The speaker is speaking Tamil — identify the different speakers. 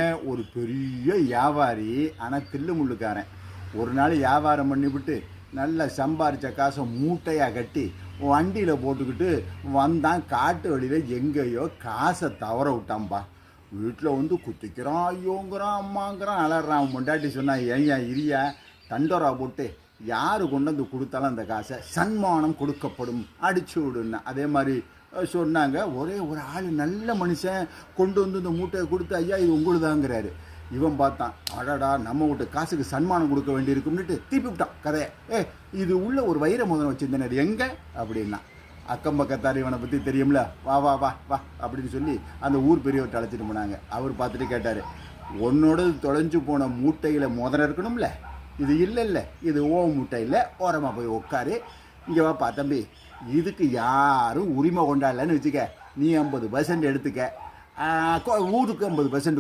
Speaker 1: ஒரு பெரிய வியாபாரி, ஆனால் தில்லு முள்ளுக்காரன். ஒரு நாள் வியாபாரம் பண்ணிவிட்டு நல்லா சம்பாரித்த காசை மூட்டையாக கட்டி வண்டியில் போட்டுக்கிட்டு வந்தான். காட்டு வழியில் எங்கேயோ காசை தவற விட்டான்பா. வீட்டில் வந்து குத்திக்கிறான், ஐயோங்கிறான், அம்மாங்கிறான், அலறான். பொண்டாட்டி சொன்னான், ஏயா இரியா தண்டோரா போட்டு யார் கொண்டு வந்து கொடுத்தாலும் அந்த காசை சன்மானம் கொடுக்கப்படும், அடிச்சு விடுன்னு. அதே மாதிரி சொன்னாங்க. ஒரே ஒரு ஆள் நல்ல மனுஷன் கொண்டு வந்து இந்த மூட்டையை கொடுத்து, ஐயா இது உங்களுதாங்கிறாரு. இவன் பார்த்தான், அடடா நம்ம வீட்டு காசுக்கு சன்மானம் கொடுக்க வேண்டியிருக்கும்னுட்டு திருப்பி விட்டான் கதையை. இது உள்ள ஒரு வைர மோதிரம் வச்சுருந்தேன், எங்கே அப்படின்னா. அக்கம் பக்கத்தார் இவனை பற்றி தெரியும்ல, வா வா வா வா அப்படின்னு சொல்லி அந்த ஊர் பெரியவர்கிட்ட அழைச்சிட்டு போனாங்க. அவர் பார்த்துட்டு கேட்டார், உன்னோட தொலைஞ்சு போன மூட்டையில் மோதிரம் இருக்கணும்ல, இது இல்லை, இது மூட்டை இல்லை, ஓரமாக போய் உட்காரு, இங்கே வாப்பா தம்பி, இதுக்கு யாரும் உரிமை கொண்டாடலன்னு வச்சுக்க, நீ 50% எடுத்துக்க, ஊருக்கு 50%